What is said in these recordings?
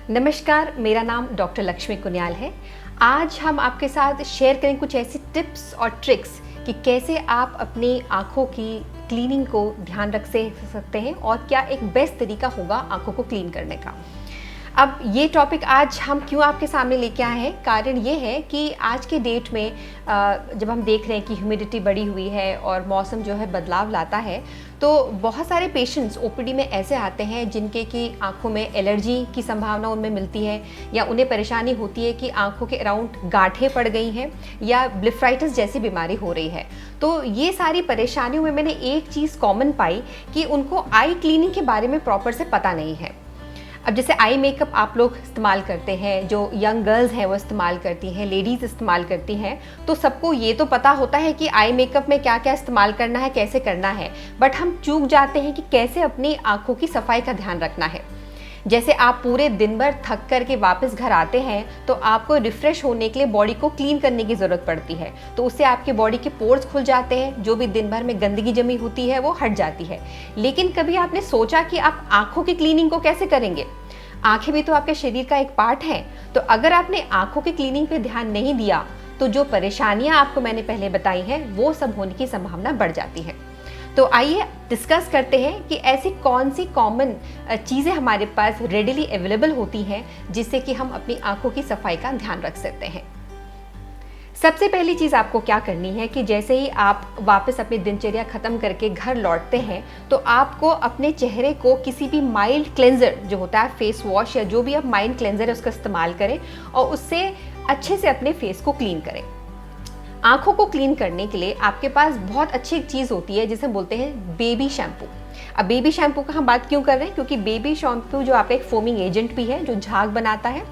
नमस्कार, मेरा नाम डॉक्टर लक्ष्मी कुनियाल है। आज हम आपके साथ शेयर करें कुछ ऐसी टिप्स और ट्रिक्स कि कैसे आप अपनी आँखों की क्लीनिंग को ध्यान रख सकते हैं और क्या एक बेस्ट तरीका होगा आँखों को क्लीन करने का। अब ये टॉपिक आज हम क्यों आपके सामने लेके आए हैं, कारण ये है कि आज के डेट में जब हम देख रहे हैं कि ह्यूमिडिटी बढ़ी हुई है और मौसम जो है बदलाव लाता है, तो बहुत सारे पेशेंट्स ओपीडी में ऐसे आते हैं जिनके की आंखों में एलर्जी की संभावना उनमें मिलती है या उन्हें परेशानी होती है कि आंखों के अराउंड गांठें पड़ गई हैं या ब्लेफराइटिस जैसी बीमारी हो रही है। तो ये सारी परेशानियों में मैंने एक चीज़ कॉमन पाई कि उनको आई क्लीनिंग के बारे में प्रॉपर से पता नहीं है। अब जैसे आई मेकअप आप लोग इस्तेमाल करते हैं, जो यंग गर्ल्स हैं वो इस्तेमाल करती हैं, लेडीज़ इस्तेमाल करती हैं, तो सबको ये तो पता होता है कि आई मेकअप में क्या क्या इस्तेमाल करना है, कैसे करना है, बट हम चूक जाते हैं कि कैसे अपनी आँखों की सफाई का ध्यान रखना है। जैसे आप पूरे दिन भर थक कर के वापस घर आते हैं तो आपको रिफ़्रेश होने के लिए बॉडी को क्लीन करने की ज़रूरत पड़ती है, तो उससे आपकी बॉडी के पोर्स खुल जाते हैं, जो भी दिन भर में गंदगी जमी होती है वो हट जाती है। लेकिन कभी आपने सोचा कि आप आँखों की क्लीनिंग को कैसे करेंगे? आंखें भी तो आपके शरीर का एक पार्ट है, तो अगर आपने आंखों की क्लीनिंग पे ध्यान नहीं दिया तो जो परेशानियां आपको मैंने पहले बताई हैं वो सब होने की संभावना बढ़ जाती है। तो आइए डिस्कस करते हैं कि ऐसी कौन सी कॉमन चीज़ें हमारे पास रेडिली अवेलेबल होती हैं जिससे कि हम अपनी आंखों की सफाई का ध्यान रख सकते हैं। सबसे पहली चीज़ आपको क्या करनी है कि जैसे ही आप वापस अपनी दिनचर्या ख़त्म करके घर लौटते हैं तो आपको अपने चेहरे को किसी भी माइल्ड क्लेंजर जो होता है, फेस वॉश या जो भी आप माइल्ड क्लेंजर है उसका इस्तेमाल करें और उससे अच्छे से अपने फेस को क्लीन करें। आँखों को क्लीन करने के लिए आपके पास बहुत अच्छी एक चीज़ होती है जिसे बोलते हैं बेबी शैम्पू। अब बेबी शैम्पू का हम बात क्यों कर रहे हैं, क्योंकि बेबी शैम्पू जो आपका एक फोमिंग एजेंट भी है जो झाग बनाता है,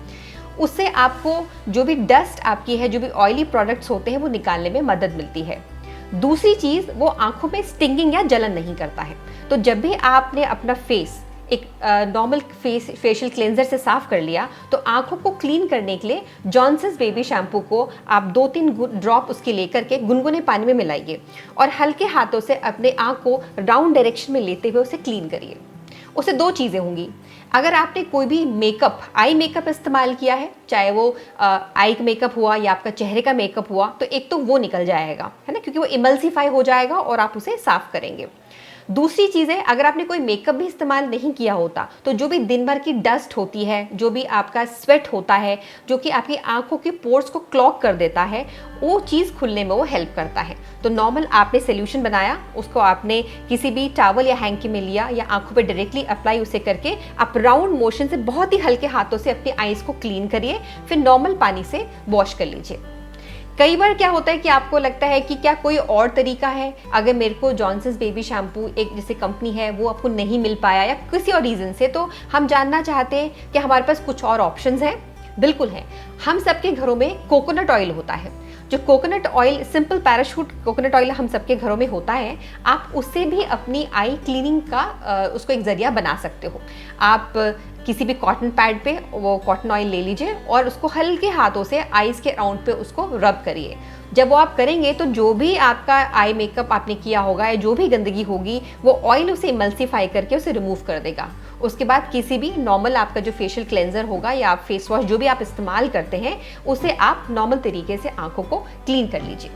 उससे आपको जो भी डस्ट आपकी है, जो भी ऑयली प्रोडक्ट्स होते हैं वो निकालने में मदद मिलती है। दूसरी चीज़, वो आंखों में स्टिंगिंग या जलन नहीं करता है। तो जब भी आपने अपना फेस एक नॉर्मल फेशियल क्लेंजर से साफ कर लिया तो आंखों को क्लीन करने के लिए जॉनसन्स बेबी शैम्पू को आप 2-3 ड्रॉप उसके लेकर के गुनगुने पानी में मिलाइए और हल्के हाथों से अपने आंख को राउंड डायरेक्शन में लेते हुए उसे क्लीन करिए। उससे दो चीज़ें होंगी। अगर आपने कोई भी मेकअप, आई मेकअप इस्तेमाल किया है, चाहे वो आई मेकअप हुआ या आपका चेहरे का मेकअप हुआ, तो एक तो वो निकल जाएगा, है ना, क्योंकि वो इमल्सिफाई हो जाएगा और आप उसे साफ करेंगे। दूसरी चीज़ है, अगर आपने कोई मेकअप भी इस्तेमाल नहीं किया होता तो जो भी दिन भर की डस्ट होती है, जो भी आपका स्वेट होता है, जो कि आपकी आंखों के पोर्स को क्लॉग कर देता है, वो चीज़ खुलने में वो हेल्प करता है। तो नॉर्मल आपने सोल्यूशन बनाया, उसको आपने किसी भी टॉवल या हैंकी में लिया या आंखों पे डायरेक्टली अप्लाई उसे करके आप राउंड मोशन से बहुत ही हल्के हाथों से अपनी आईज को क्लीन करिए, फिर नॉर्मल पानी से वॉश कर लीजिए। कई बार क्या होता है कि आपको लगता है कि क्या कोई और तरीका है, अगर मेरे को जॉनसन्स बेबी शैम्पू एक जैसे कंपनी है वो आपको नहीं मिल पाया या किसी और रीज़न से, तो हम जानना चाहते हैं कि हमारे पास कुछ और ऑप्शंस हैं। बिल्कुल है। हम सबके घरों में कोकोनट ऑयल होता है, जो coconut oil, simple parachute coconut oil हम सबके घरों में होता है। आप उससे भी अपनी आई क्लीनिंग का उसको एक ज़रिया बना सकते हो। आप किसी भी कॉटन पैड पे वो कॉटन ऑयल ले लीजिए और उसको हल्के हाथों से आईज के राउंड पे उसको रब करिए। जब वो आप करेंगे तो जो भी आपका आई मेकअप आपने किया होगा या जो भी गंदगी होगी वो ऑयल उसे इमल्सिफाई करके उसे रिमूव कर देगा। उसके बाद किसी भी नॉर्मल आपका जो फेशियल क्लेंजर होगा या आप फेस वॉश जो भी आप इस्तेमाल करते हैं उसे आप नॉर्मल तरीके से आंखों को क्लीन कर लीजिए।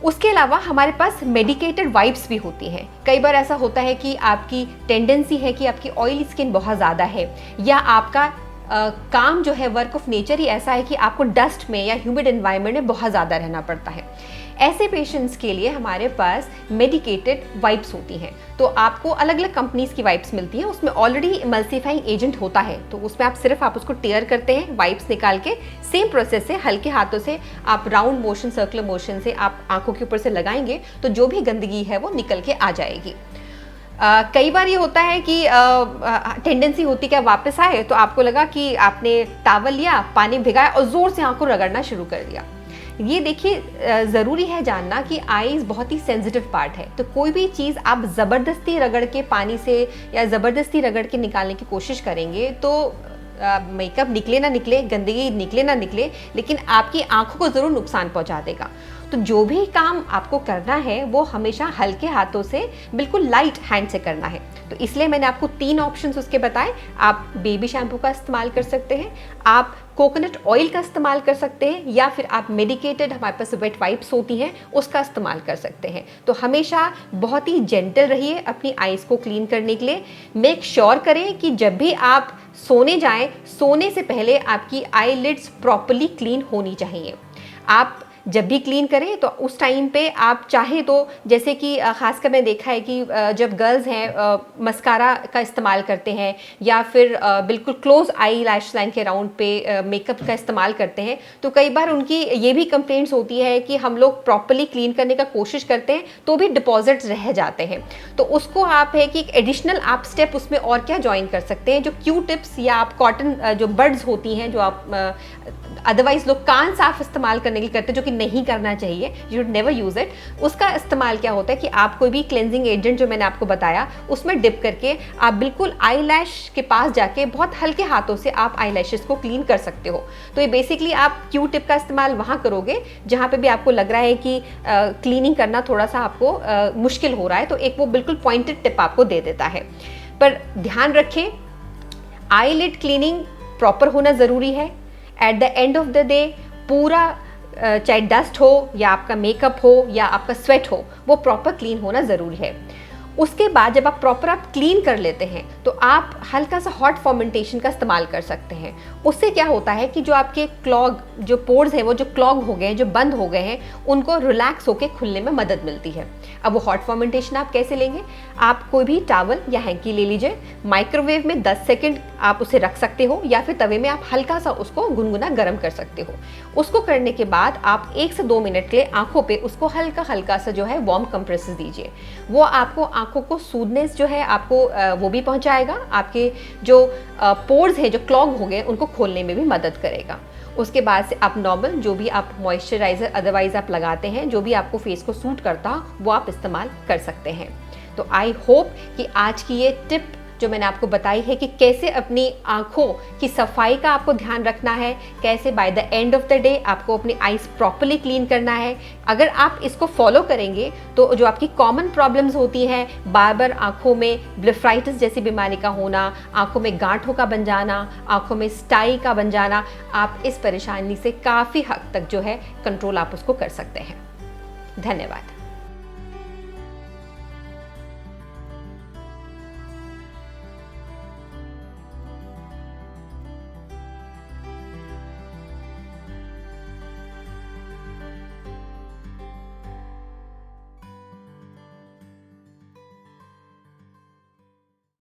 उसके अलावा हमारे पास मेडिकेटेड वाइप्स भी होती हैं। कई बार ऐसा होता है कि आपकी टेंडेंसी है कि आपकी ऑयली स्किन बहुत ज़्यादा है या आपका काम जो है, वर्क ऑफ नेचर ही ऐसा है कि आपको डस्ट में या ह्यूमिड एनवायरनमेंट में बहुत ज़्यादा रहना पड़ता है। ऐसे पेशेंट्स के लिए हमारे पास मेडिकेटेड वाइप्स होती हैं। तो आपको अलग अलग कंपनीज की वाइप्स मिलती हैं, उसमें ऑलरेडी इमल्सिफाइंग एजेंट होता है, तो उसमें आप उसको टेयर करते हैं, वाइप्स निकाल के सेम प्रोसेस से हल्के हाथों से आप राउंड मोशन, सर्कुलर मोशन से आप आंखों के ऊपर से लगाएंगे तो जो भी गंदगी है वो निकल के आ जाएगी। कई बार ये होता है कि टेंडेंसी होती है कि वापस आए तो आपको लगा कि आपने टावल लिया, पानी भिगाया और ज़ोर से आंखों रगड़ना शुरू कर दिया। ये देखिए, ज़रूरी है जानना कि आईज बहुत ही सेंसिटिव पार्ट है, तो कोई भी चीज़ आप ज़बरदस्ती रगड़ के पानी से या ज़बरदस्ती रगड़ के निकालने की कोशिश करेंगे तो मेकअप निकले ना निकले, गंदगी निकले ना निकले, लेकिन आपकी आंखों को ज़रूर नुकसान पहुंचा देगा। तो जो भी काम आपको करना है वो हमेशा हल्के हाथों से, बिल्कुल लाइट हैंड से करना है। तो इसलिए मैंने आपको 3 ऑप्शंस उसके बताए। आप बेबी शैम्पू का इस्तेमाल कर सकते हैं, आप कोकोनट ऑयल का इस्तेमाल कर सकते हैं, या फिर आप मेडिकेटेड, हमारे पास वेट वाइप्स होती हैं, उसका इस्तेमाल कर सकते हैं। तो हमेशा बहुत ही जेंटल रहिए अपनी आइज़ को क्लीन करने के लिए। मेक श्योर करें कि जब भी आप सोने जाएं, सोने से पहले आपकी आईलिड्स प्रॉपर्ली क्लीन होनी चाहिए। आप जब भी क्लीन करें तो उस टाइम पे आप चाहे तो, जैसे कि ख़ासकर मैंने देखा है कि जब गर्ल्स हैं मस्कारा का इस्तेमाल करते हैं, या फिर बिल्कुल क्लोज आई लैश लाइन के राउंड पे मेकअप का इस्तेमाल करते हैं, तो कई बार उनकी ये भी कंप्लेंट्स होती है कि हम लोग प्रॉपर्ली क्लीन करने का कोशिश करते हैं तो भी डिपॉजिट्स रह जाते हैं। तो उसको आप है कि एक एडिशनल आप स्टेप उसमें और क्या ज्वाइन कर सकते हैं, जो क्यू टिप्स या आप कॉटन जो बड्स होती हैं, जो आप अदरवाइज लोग कान साफ इस्तेमाल करने के लिए करते हैं, जो कि नहीं करना चाहिए, you should never use it. उसका इस्तेमाल क्या होता है कि आप कोई भी क्लेंजिंग एजेंट जो मैंने आपको बताया उसमें डिप करके आप बिल्कुल आई लैश के पास जाके बहुत हल्के हाथों से आप आई लैशेस को क्लीन कर सकते हो। तो ये बेसिकली आप क्यू टिप का इस्तेमाल वहाँ करोगे जहाँ पे भी आपको लग रहा है कि क्लीनिंग करना थोड़ा सा आपको मुश्किल हो रहा है, तो एक वो बिल्कुल पॉइंटेड टिप आपको दे देता है। पर ध्यान रखें, आईलिड क्लीनिंग प्रॉपर होना ज़रूरी है। At the end of the day पूरा चाहे डस्ट हो या आपका मेकअप हो या आपका स्वेट हो, वो प्रॉपर क्लीन होना ज़रूरी है। उसके बाद जब आप प्रॉपर क्लीन कर लेते हैं तो आप हल्का सा हॉट फर्मेंटेशन का इस्तेमाल कर सकते हैं। उससे क्या होता है कि जो आपके क्लॉग जो पोर्स हैं वो जो क्लॉग हो गए हैं, जो बंद हो गए हैं, उनको रिलैक्स होकर खुलने में मदद मिलती है। अब वो हॉट फर्मेंटेशन आप कैसे लेंगे, आप कोई भी टॉवल या हैंकी ले लीजिए, माइक्रोवेव में 10 सेकेंड आप उसे रख सकते हो, या फिर तवे में आप हल्का सा उसको गुनगुना गर्म कर सकते हो। उसको करने के बाद आप 1 से 2 मिनट के लिए आंखों पे उसको हल्का हल्का सा जो है वार्म कंप्रेसेस दीजिए। वो आपको आंखों को सूदनेस जो है आपको वो भी पहुंचाएगा, आपके जो पोर्स हैं जो क्लॉग हो गए उनको खोलने में भी मदद करेगा। उसके बाद से आप नॉर्मल जो भी आप मॉइस्चराइज़र अदरवाइज़ आप लगाते हैं, जो भी आपको फेस को सूट करता हो वो आप इस्तेमाल कर सकते हैं। तो आई होप कि आज की ये टिप जो मैंने आपको बताई है कि कैसे अपनी आँखों की सफाई का आपको ध्यान रखना है, कैसे by the end of the day आपको अपनी आइज़ प्रॉपर्ली क्लीन करना है। अगर आप इसको फॉलो करेंगे तो जो आपकी कॉमन प्रॉब्लम्स होती हैं, बार बार आँखों में ब्लेफराइटिस जैसी बीमारी का होना, आँखों में गांठों का बन जाना, आँखों में स्टाई का बन जाना, आप इस परेशानी से काफ़ी हद तक जो है कंट्रोल आप उसको कर सकते हैं। धन्यवाद।